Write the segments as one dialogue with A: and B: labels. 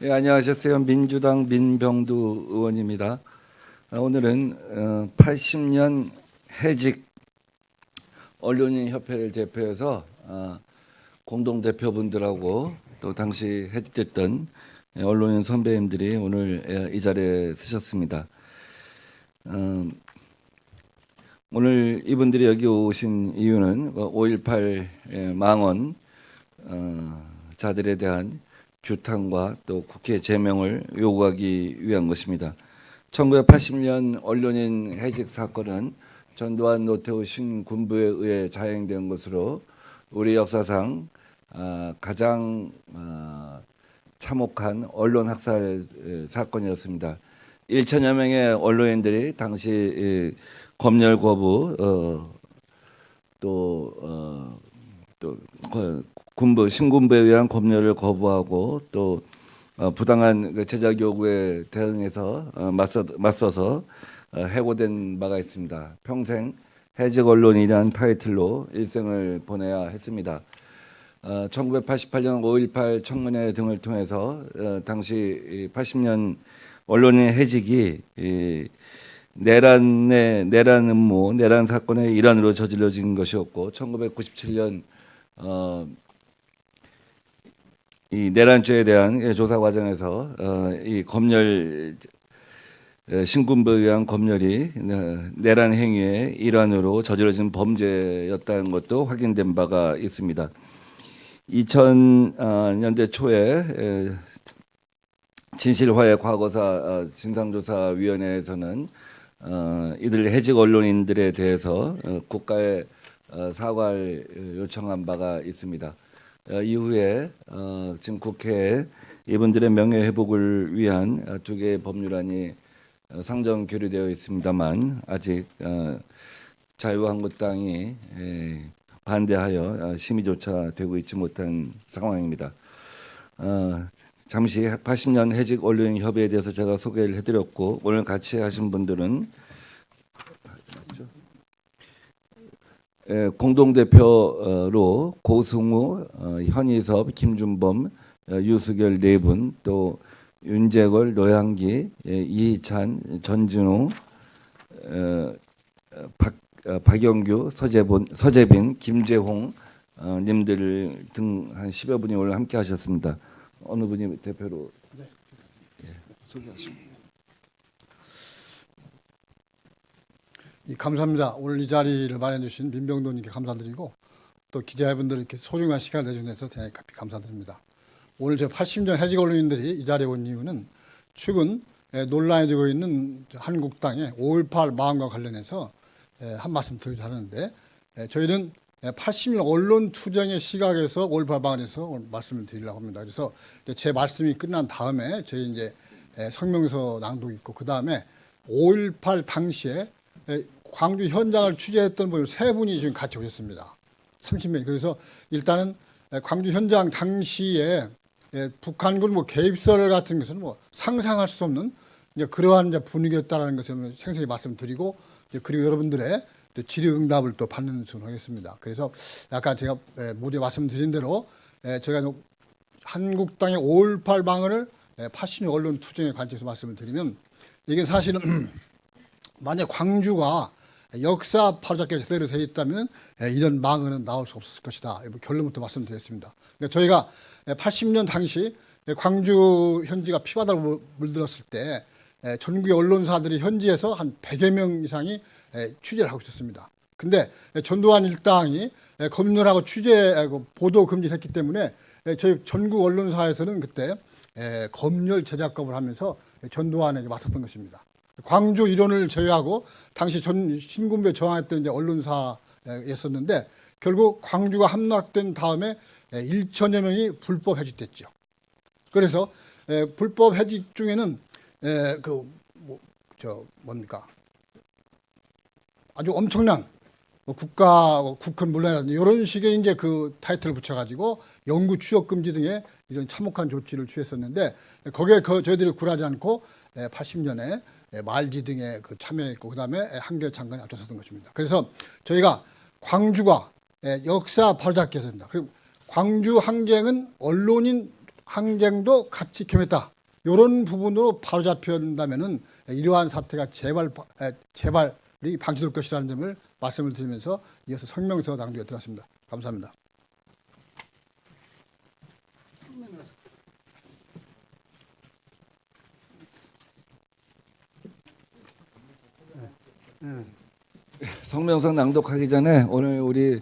A: 예, 안녕하셨어요. 민주당 민병두 의원입니다. 오늘은 80년 해직 언론인 협회를 대표해서 공동 대표분들하고 또 당시 해직됐던 언론인 선배님들이 오늘 이 자리에 서셨습니다. 오늘 이분들이 여기 오신 이유는 5.18 망언 자들에 대한 규탄과 또 국회 제명을 요구하기 위한 것입니다. 1980년 언론인 해직 사건은 전두환 노태우 신군부에 의해 자행된 것으로 우리 역사상 가장 참혹한 언론 학살 사건이었습니다. 1천여 명의 언론인들이 당시 검열 거부 또 군부 신군부에 의한 검열을 거부하고 또 부당한 제작 요구에 대응해서 맞서서 해고된 바가 있습니다. 평생 해직 언론인이라는 타이틀로 일생을 보내야 했습니다. 1988년 5.18 청문회 등을 통해서 당시 80년 언론인 해직이 내란 음모, 내란 사건의 일환으로 저질러진 것이었고 1997년 이 내란죄에 대한 조사 과정에서 이 검열 신군부에 의한 검열이 내란 행위의 일환으로 저질러진 범죄였다는 것도 확인된 바가 있습니다. 2000년대 초에 진실화해 과거사 진상조사위원회에서는 이들 해직 언론인들에 대해서 국가에 사과를 요청한 바가 있습니다. 이후에 지금 국회에 이분들의 명예회복을 위한 두 개의 법률안이 상정 교류되어 있습니다만 아직 자유한국당이 반대하여 심의조차 되고 있지 못한 상황입니다. 잠시 80년 해직 언론인 협의에 대해서 제가 소개를 해드렸고 오늘 같이 하신 분들은 공동대표로 고승우, 현희섭, 김준범, 유수결 네 분, 또 윤재걸, 노향기, 이희찬, 전진우, 박영규, 서재빈, 김재홍 님들 등 한 10여 분이 오늘 함께 하셨습니다. 어느 분이 대표로 소개하십니까?
B: 감사합니다. 오늘 이 자리를 마련해 주신 민병도님께 감사드리고 또 기자분들 이렇게 소중한 시간을 내주셔서 대단히 감사드립니다. 오늘 저 80년 해직 언론인들이 이 자리에 온 이유는 최근 논란이 되고 있는 한국당의 5.18 망언과 관련해서 한 말씀 드리려 하는데 저희는 80년 언론 투쟁의 시각에서 5.18 망언에서 오늘 말씀을 드리려고 합니다. 그래서 제 말씀이 끝난 다음에 저희 이제 성명서 낭독이 있고 그 다음에 5.18 당시에 광주 현장을 취재했던 분 세 분이 지금 같이 오셨습니다. 30명. 그래서 일단은 광주 현장 당시에 북한군 개입설 같은 것은 상상할 수 없는 이제 그러한 이제 분위기였다라는 것을 생생히 말씀드리고 그리고 여러분들의 질의응답을 또 받는 수로 하겠습니다. 그래서 아까 제가 모두에 말씀드린 대로 제가 한국당의 5.18 망언을 80년 언론 투쟁의 관점에서 말씀을 드리면 이게 사실은 만약 광주가 역사 바로잡기 제대로 되어 있다면 이런 망언은 나올 수 없었을 것이다. 결론부터 말씀드렸습니다. 그러니까 저희가 80년 당시 광주 현지가 피바다로 물들었을 때 전국의 언론사들이 현지에서 한 100여 명 이상이 취재를 하고 있었습니다. 근데 전두환 일당이 검열하고 취재 보도 금지를 했기 때문에 저희 전국 언론사에서는 그때 검열 제작업을 하면서 전두환에게 맞섰던 것입니다. 광주 일원을 제외하고 당시 전 신군부에 저항했던 이제 언론사였었는데 결국 광주가 함락된 다음에 1천여 명이 불법 해직됐죠. 그래서 불법 해직 중에는 아주 엄청난 국헌 문란이라든지 이런 식의 이제 그 타이틀을 붙여가지고 영구 취업 금지 등의 이런 참혹한 조치를 취했었는데 거기에 저희들이 굴하지 않고 80년에 말지 등에 참여했고 그다음에 한겨레 장관이 앞장섰던 것입니다. 그래서 저희가 광주가 역사 바로잡기 해야 됩니다. 그리고 광주 항쟁은 언론인 항쟁도 같이 겸했다. 이런 부분으로 바로 잡힌다면은 이러한 사태가 재발이 방지될 것이라는 점을 말씀을 드리면서 이어서 성명서 낭독에 들어갔습니다. 감사합니다.
A: 성명서 낭독하기 전에 오늘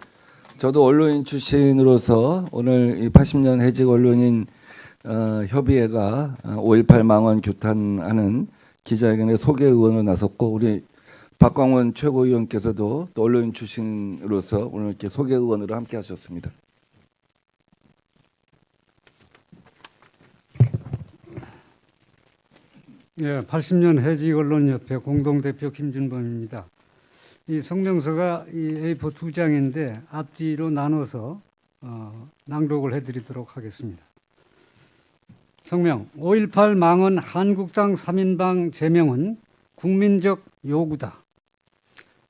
A: 저도 언론인 출신으로서 오늘 이 80년 해직 언론인 협의회가 5.18 망언 규탄하는 기자회견에 소개 의원으로 나섰고 우리 박광원 최고위원께서도 또 언론인 출신으로서 오늘 이렇게 소개 의원으로 함께 하셨습니다.
C: 예, 80년 해직 언론협회 공동대표 김준범입니다. 이 성명서가 이 A4 2장인데 앞뒤로 나눠서 낭독을 해드리도록 하겠습니다. 성명 5.18 망언 한국당 3인방 제명은 국민적 요구다.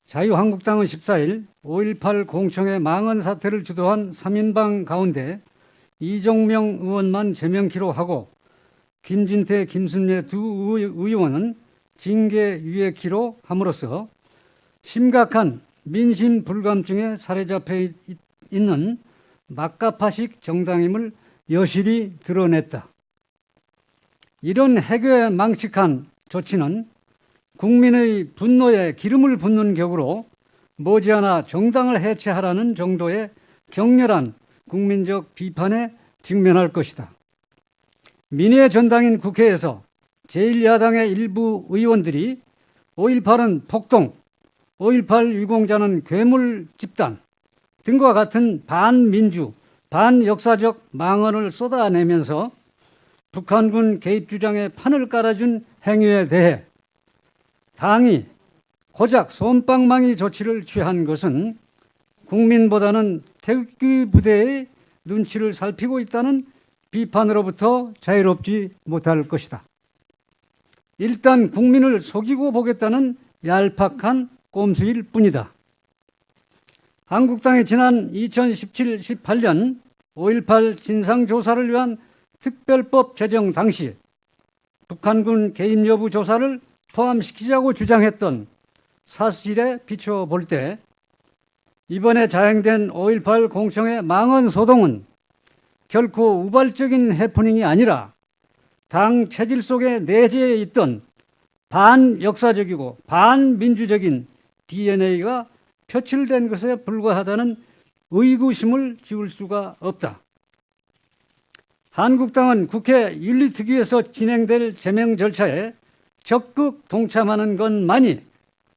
C: 자유한국당은 14일 5.18 공청회 망언 사태를 주도한 3인방 가운데 이정명 의원만 제명키로 하고 김진태, 김순례 두 의원은 징계 유예키로 함으로써 심각한 민심 불감증에 사로잡혀 있는 막가파식 정당임을 여실히 드러냈다. 이런 해괴망측한 조치는 국민의 분노에 기름을 붓는 격으로 머지않아 정당을 해체하라는 정도의 격렬한 국민적 비판에 직면할 것이다. 민의의 전당인 국회에서 제1야당의 일부 의원들이 5.18은 폭동, 5.18 유공자는 괴물 집단 등과 같은 반민주, 반역사적 망언을 쏟아내면서 북한군 개입 주장에 판을 깔아준 행위에 대해 당이 고작 솜방망이 조치를 취한 것은 국민보다는 태극기 부대의 눈치를 살피고 있다는 비판으로부터 자유롭지 못할 것이다. 일단 국민을 속이고 보겠다는 얄팍한 꼼수일 뿐이다. 한국당이 지난 2017-18년 5.18 진상조사를 위한 특별법 제정 당시 북한군 개입 여부 조사를 포함시키자고 주장했던 사실에 비춰 볼 때 이번에 자행된 5.18 공청회 망언 소동은 결코 우발적인 해프닝이 아니라 당 체질 속에 내재해 있던 반역사적이고 반민주적인 DNA가 표출된 것에 불과하다는 의구심을 지울 수가 없다. 한국당은 국회 윤리특위에서 진행될 제명 절차에 적극 동참하는 것만이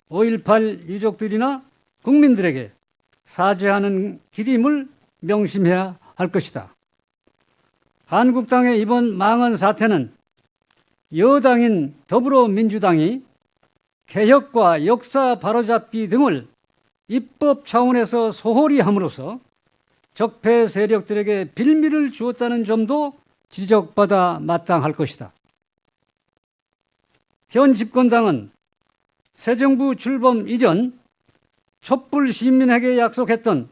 C: 5.18 유족들이나 국민들에게 사죄하는 길임을 명심해야 할 것이다. 한국당의 이번 망언 사태는 여당인 더불어민주당이 개혁과 역사 바로잡기 등을 입법 차원에서 소홀히 함으로써 적폐 세력들에게 빌미를 주었다는 점도 지적받아 마땅할 것이다. 현 집권당은 새 정부 출범 이전 촛불 시민에게 약속했던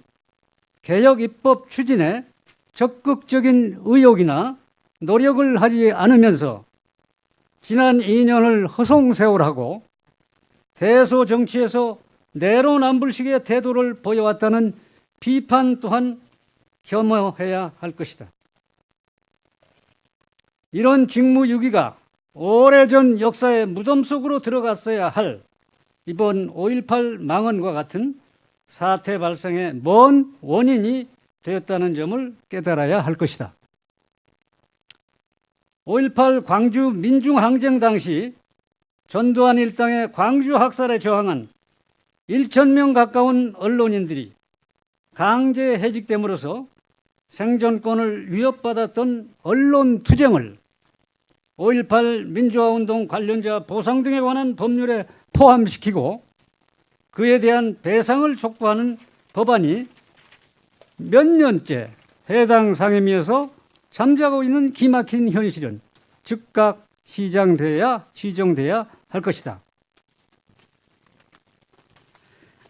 C: 개혁 입법 추진에 적극적인 의욕이나 노력을 하지 않으면서 지난 2년을 허송세월하고 대소 정치에서 내로남불식의 태도를 보여왔다는 비판 또한 겸허해야 할 것이다. 이런 직무유기가 오래전 역사의 무덤 속으로 들어갔어야 할 이번 5.18 망언과 같은 사태 발생의 먼 원인이 되었다는 점을 깨달아야 할 것이다. 5.18 광주 민중항쟁 당시 전두환 일당의 광주 학살에 저항한 1,000명 가까운 언론인들이 강제 해직됨으로써 생존권을 위협받았던 언론 투쟁을 5.18 민주화운동 관련자 보상 등에 관한 법률에 포함시키고 그에 대한 배상을 촉구하는 법안이 몇 년째 해당 상임위에서 잠자고 있는 기막힌 현실은 즉각 시정돼야 할 것이다.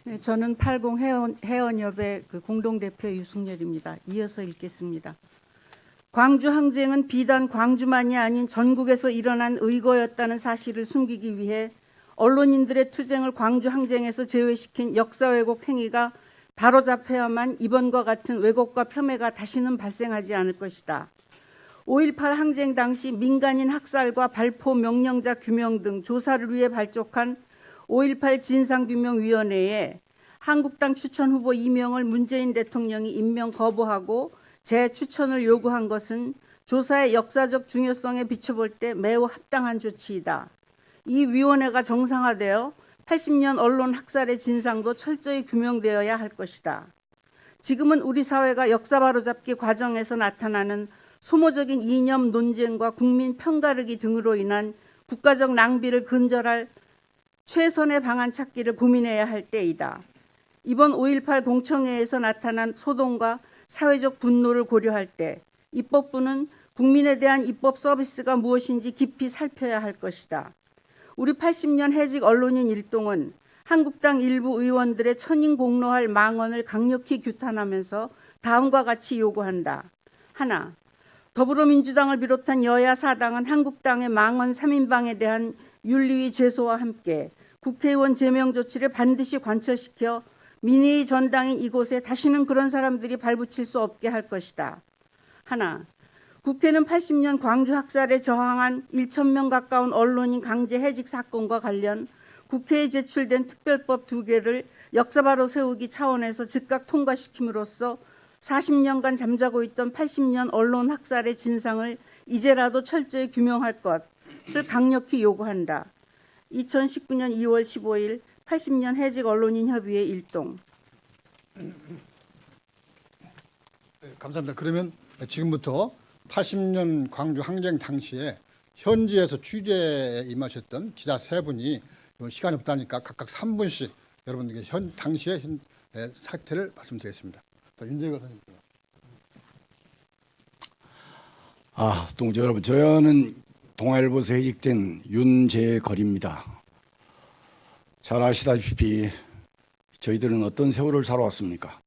D: 네, 저는 80 회원협의 공동대표 유승열입니다. 이어서 읽겠습니다. 광주 항쟁은 비단 광주만이 아닌 전국에서 일어난 의거였다는 사실을 숨기기 위해 언론인들의 투쟁을 광주 항쟁에서 제외시킨 역사 왜곡 행위가 바로잡혀야만 이번과 같은 왜곡과 폄훼가 다시는 발생하지 않을 것이다. 5.18 항쟁 당시 민간인 학살과 발포 명령자 규명 등 조사를 위해 발족한 5.18 진상규명위원회에 한국당 추천 후보 2명을 문재인 대통령이 임명 거부하고 재추천을 요구한 것은 조사의 역사적 중요성에 비춰볼 때 매우 합당한 조치이다. 이 위원회가 정상화되어 80년 언론 학살의 진상도 철저히 규명되어야 할 것이다. 지금은 우리 사회가 역사 바로잡기 과정에서 나타나는 소모적인 이념 논쟁과 국민 편가르기 등으로 인한 국가적 낭비를 근절할 최선의 방안 찾기를 고민해야 할 때이다. 이번 5.18 공청회에서 나타난 소동과 사회적 분노를 고려할 때 입법부는 국민에 대한 입법 서비스가 무엇인지 깊이 살펴야 할 것이다. 우리 80년 해직 언론인 일동은 한국당 일부 의원들의 천인 공로할 망언을 강력히 규탄하면서 다음과 같이 요구한다. 하나, 더불어민주당을 비롯한 여야 사당은 한국당의 망언 3인방에 대한 윤리위 제소와 함께 국회의원 제명 조치를 반드시 관철시켜 민의의 전당인 이곳에 다시는 그런 사람들이 발붙일 수 없게 할 것이다. 하나, 국회는 80년 광주 학살에 저항한 1,000명 가까운 언론인 강제 해직 사건과 관련 국회에 제출된 특별법 2개를 역사바로 세우기 차원에서 즉각 통과시킴으로써 40년간 잠자고 있던 80년 언론 학살의 진상을 이제라도 철저히 규명할 것을 강력히 요구한다. 2019년 2월 15일 80년 해직 언론인 협의회 일동.
B: 감사합니다. 그러면 지금부터 80년 광주 항쟁 당시에 현지에서 취재에 임하셨던 기자 3분이 시간이 없다니까 각각 3분씩 여러분들께 당시의 사태를 말씀드리겠습니다. 윤재걸 선생님.
E: 동지 여러분, 저는 동아일보에서 해직된 윤재걸입니다. 잘 아시다시피 저희들은 어떤 세월을 살아왔습니까?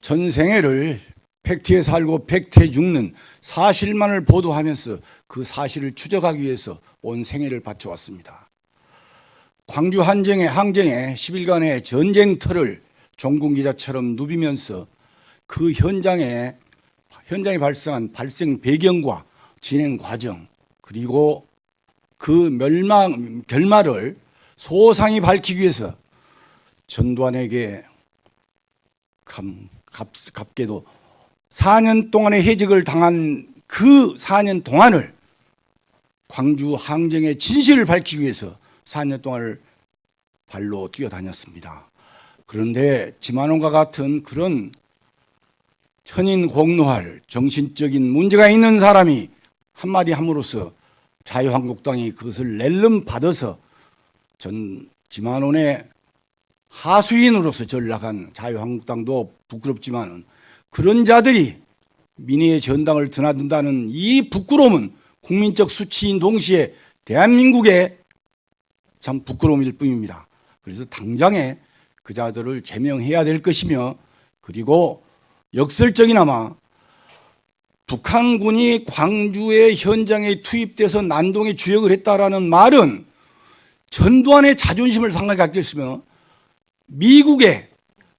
E: 전생애를 팩트에 살고 팩트에 죽는 사실만을 보도하면서 그 사실을 추적하기 위해서 온 생애를 바쳐왔습니다. 광주 항쟁의 10일간의 전쟁터를 종군기자처럼 누비면서 그 현장에 발생한 발생 배경과 진행 과정, 그리고 그 결말을 소상히 밝히기 위해서 전두환에게 값게도 4년 동안의 해직을 당한 그 4년 동안을 광주 항쟁의 진실을 밝히기 위해서 4년 동안을 발로 뛰어다녔습니다. 그런데 지만원과 같은 그런 천인 공노할 정신적인 문제가 있는 사람이 한마디 함으로써 자유한국당이 그것을 낼름 받아서 지만원의 하수인으로서 전락한 자유한국당도 부끄럽지만은 그런 자들이 민의의 전당을 드나든다는 이 부끄러움은 국민적 수치인 동시에 대한민국의 참 부끄러움일 뿐입니다. 그래서 당장에 그 자들을 제명해야 될 것이며, 그리고 역설적이나마 북한군이 광주의 현장에 투입돼서 난동에 주역을 했다라는 말은 전두환의 자존심을 상하게 하겠으며 미국에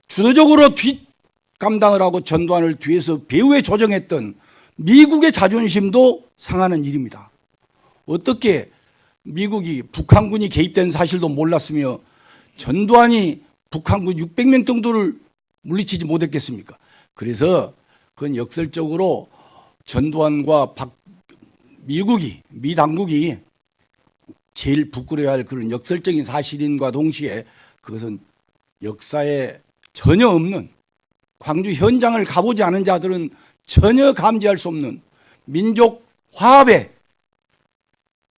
E: 주도적으로 뒷감당을 하고 전두환을 뒤에서 배후에 조정했던 미국의 자존심도 상하는 일입니다. 어떻게 미국이 북한군이 개입된 사실도 몰랐으며 전두환이 북한군 600명 정도를 물리치지 못했겠습니까? 그래서 그건 역설적으로 전두환과 미 당국이 제일 부끄러워할 그런 역설적인 사실인과 동시에 그것은 역사에 전혀 없는, 광주 현장을 가보지 않은 자들은 전혀 감지할 수 없는 민족 화합의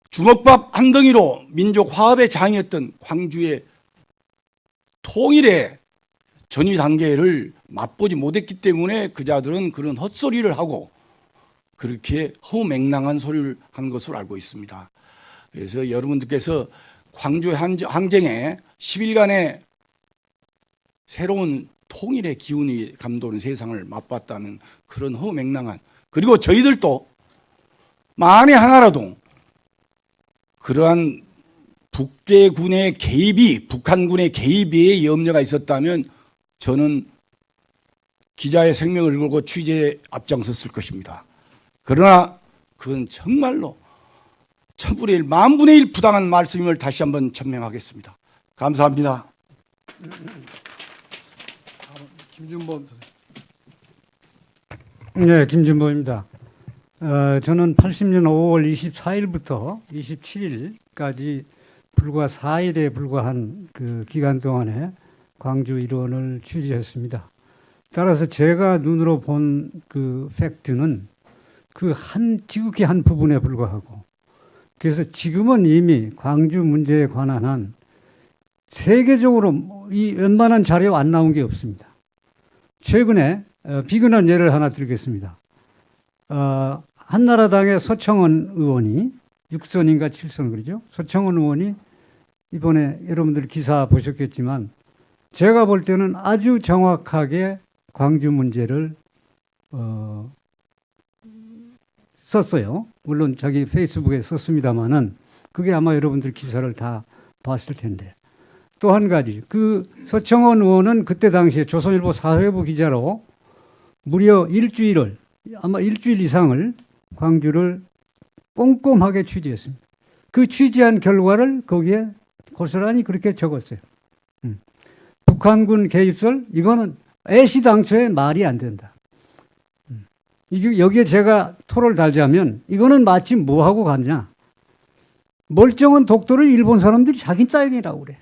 E: 주먹밥 한 덩이로 민족 화합의 장이었던 광주의 통일의 전위 단계를 맛보지 못했기 때문에 그 자들은 그런 헛소리를 하고 그렇게 허무맹랑한 소리를 한 것으로 알고 있습니다. 그래서 여러분들께서 광주 항쟁의 10일간의 새로운 통일의 기운이 감도는 세상을 맛봤다는 그런 허맹랑한, 그리고 저희들도 만에 하나라도 그러한 북계군의 개입이, 북한군의 개입에 염려가 있었다면 저는 기자의 생명을 걸고 취재에 앞장섰을 것입니다. 그러나 그건 정말로 천분의 일, 만분의 일 부당한 말씀임을 다시 한번 천명하겠습니다. 감사합니다.
B: 김준범
C: 네, 김준범입니다. 저는 80년 5월 24일부터 27일까지 불과 4일에 불과한 그 기간 동안에 광주 일원을 취재했습니다. 따라서 제가 눈으로 본 그 팩트는 그 지극히 한 부분에 불과하고, 그래서 지금은 이미 광주 문제에 관한 한 세계적으로 이 웬만한 자료 안 나온 게 없습니다. 최근에 비근한 예를 하나 드리겠습니다. 한나라당의 서청원 의원이 6선인가 7선 그러죠? 서청원 의원이 이번에 여러분들 기사 보셨겠지만 제가 볼 때는 아주 정확하게 광주 문제를 썼어요. 물론 자기 페이스북에 썼습니다마는 그게 아마 여러분들 기사를 다 봤을 텐데. 또 한 가지, 그 서청원 의원은 그때 당시에 조선일보 사회부 기자로 무려 아마 일주일 이상을 광주를 꼼꼼하게 취재했습니다. 그 취재한 결과를 거기에 고스란히 그렇게 적었어요. 북한군 개입설, 이거는 애시당초에 말이 안 된다. 여기에 제가 토를 달자면 이거는 마치 뭐하고 같냐. 멀쩡한 독도를 일본 사람들이 자기 땅이라고 그래.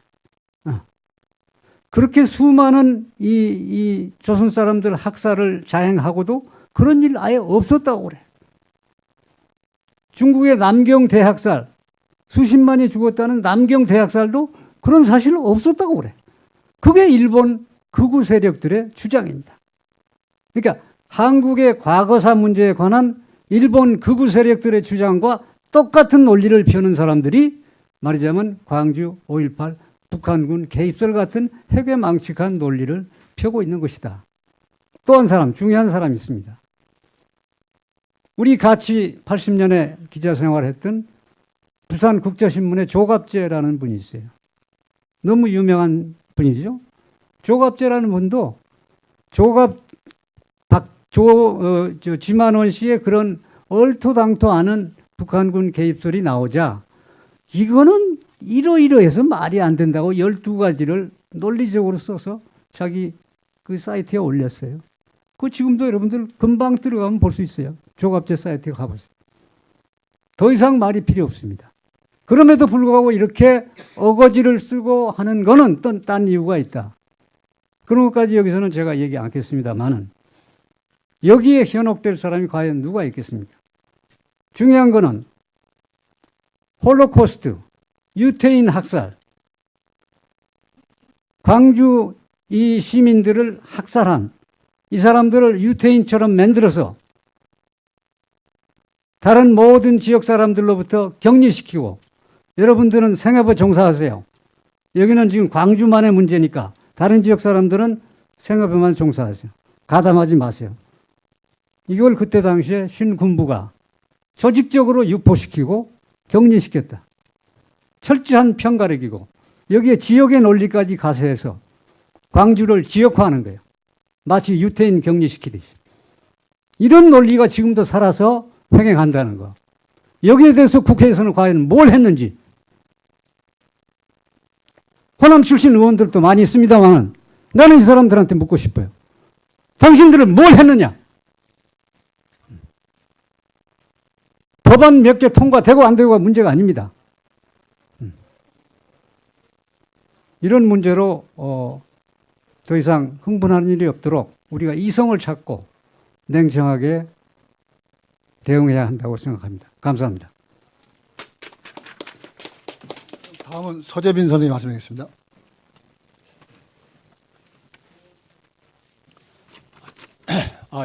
C: 그렇게 수많은 이 조선 사람들 학살을 자행하고도 그런 일 아예 없었다고 그래. 중국의 남경 대학살, 수십만이 죽었다는 남경 대학살도 그런 사실 없었다고 그래. 그게 일본 극우 세력들의 주장입니다. 그러니까 한국의 과거사 문제에 관한 일본 극우 세력들의 주장과 똑같은 논리를 펴는 사람들이 말하자면 광주 5.18 북한군 개입설 같은 해괴망측한 논리를 펴고 있는 것이다. 또 한 사람, 중요한 사람이 있습니다. 우리 같이 80년에 기자 생활했던 부산국자신문의 조갑재라는 분이 있어요. 너무 유명한 분이죠. 조갑재라는 분도 지만원 씨의 그런 얼토당토 않은 북한군 개입설이 나오자 이거는 이러이러해서 말이 안 된다고 12가지를 논리적으로 써서 자기 그 사이트에 올렸어요. 그 지금도 여러분들 금방 들어가면 볼 수 있어요. 조갑재 사이트에 가보세요. 더 이상 말이 필요 없습니다. 그럼에도 불구하고 이렇게 어거지를 쓰고 하는 거는 또 딴 이유가 있다. 그런 것까지 여기서는 제가 얘기 않겠습니다만은 여기에 현혹될 사람이 과연 누가 있겠습니까? 중요한 거는 홀로코스트, 유태인 학살, 광주 이 시민들을 학살한 이 사람들을 유태인처럼 만들어서 다른 모든 지역 사람들로부터 격리시키고 여러분들은 생업에 종사하세요. 여기는 지금 광주만의 문제니까 다른 지역 사람들은 생업에만 종사하세요. 가담하지 마세요. 이걸 그때 당시에 신군부가 조직적으로 유포시키고 격리시켰다. 철저한 편가르기고 여기에 지역의 논리까지 가세해서 광주를 지역화하는 거예요. 마치 유태인 격리시키듯이. 이런 논리가 지금도 살아서 횡행한다는 거. 여기에 대해서 국회에서는 과연 뭘 했는지. 호남 출신 의원들도 많이 있습니다만 나는 이 사람들한테 묻고 싶어요. 당신들은 뭘 했느냐? 법안 몇 개 통과되고 안 되고가 문제가 아닙니다. 이런 문제로 더 이상 흥분하는 일이 없도록 우리가 이성을 찾고 냉정하게 대응해야 한다고 생각합니다. 감사합니다.
B: 다음은 서재빈 선생님 말씀하겠습니다.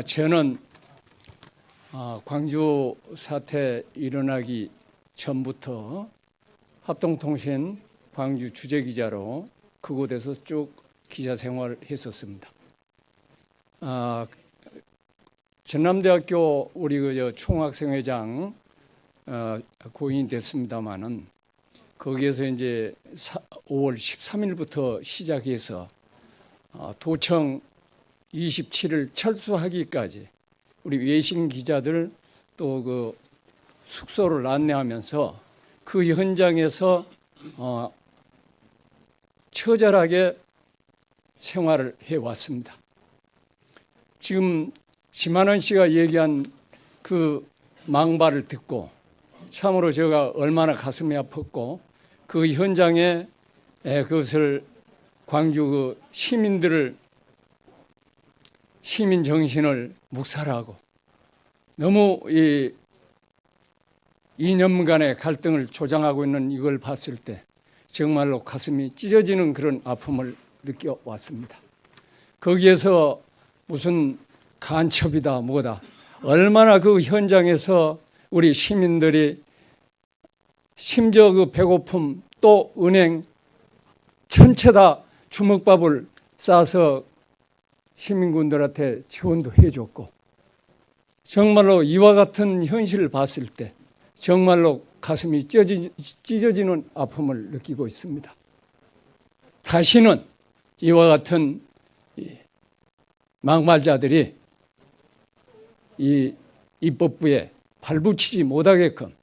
F: 저는 광주 사태 일어나기 전부터 합동통신 광주 주재기자로 그곳에서 쭉 기자 생활을 했었습니다. 전남대학교 우리 그 총학생회장 고인이 됐습니다마는 거기에서 이제 5월 13일부터 시작해서 도청 27일 철수하기까지 우리 외신 기자들 또 그 숙소를 안내하면서 그 현장에서 처절하게 생활을 해왔습니다. 지금 지만원 씨가 얘기한 그 망발을 듣고 참으로 제가 얼마나 가슴이 아팠고 그 현장에 그것을 광주 그 시민들을 시민 정신을 묵살하고 너무 이 이념 간의 갈등을 조장하고 있는 이걸 봤을 때 정말로 가슴이 찢어지는 그런 아픔을 느껴왔습니다. 거기에서 무슨 간첩이다 뭐다 얼마나 그 현장에서 우리 시민들이 심지어 그 배고픔 또 은행 전체 다 주먹밥을 싸서 시민군들한테 지원도 해줬고 정말로 이와 같은 현실을 봤을 때 정말로 가슴이 찢어지는 아픔을 느끼고 있습니다. 다시는 이와 같은 망발자들이 이 입법부에 발붙이지 못하게끔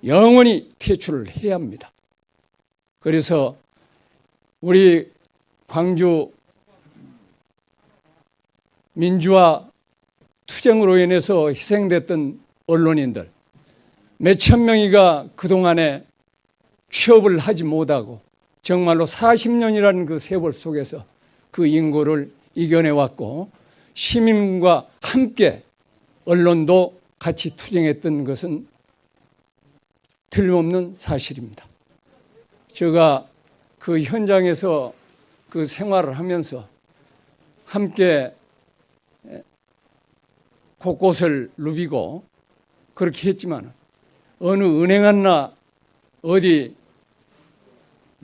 F: 영원히 퇴출을 해야 합니다. 그래서 우리 광주 민주화 투쟁으로 인해서 희생됐던 언론인들 몇천 명이가 그동안에 취업을 하지 못하고 정말로 40년이라는 그 세월 속에서 그 인고를 이겨내왔고 시민과 함께 언론도 같이 투쟁했던 것은 틀림없는 사실입니다. 제가 그 현장에서 그 생활을 하면서 함께 곳곳을 누비고 그렇게 했지만 어느 은행 하나 어디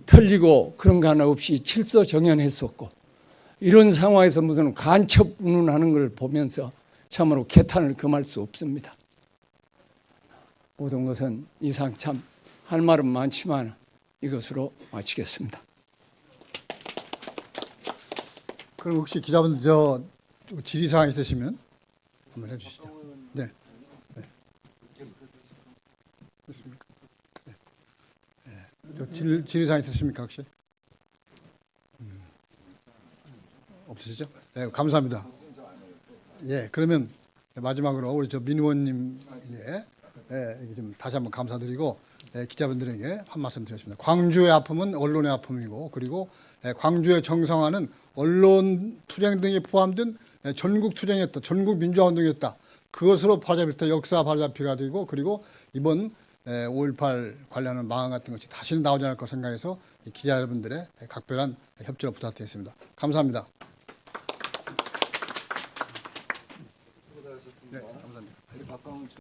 F: 털리고 그런 거 하나 없이 질서정연했었고 이런 상황에서 무슨 간첩 운운하는 걸 보면서 참으로 개탄을 금할 수 없습니다. 모든 것은 이상 참 할 말은 많지만 이것으로 마치겠습니다.
B: 그럼 혹시 기자분들 저 질의사항 있으시면 한번 해주시죠. 네. 네. 그렇습니까? 네. 네. 질의사항 있으십니까 혹시? 없으시죠? 네, 감사합니다. 예, 그러면 마지막으로 우리 저 민 의원님 좀 다시 한번 감사드리고 기자분들에게 한 말씀 드렸습니다. 광주의 아픔은 언론의 아픔이고 그리고 광주의 정상화는 언론 투쟁 등이 포함된 전국 투쟁이었다. 전국 민주화 운동이었다. 그것으로 바로잡힐 역사 바로잡히가 되고 그리고 이번 5.18 관련한 망언 같은 것이 다시는 나오지 않을 것 생각해서 기자 여러분들의 각별한 협조를 부탁드리겠습니다. 감사합니다.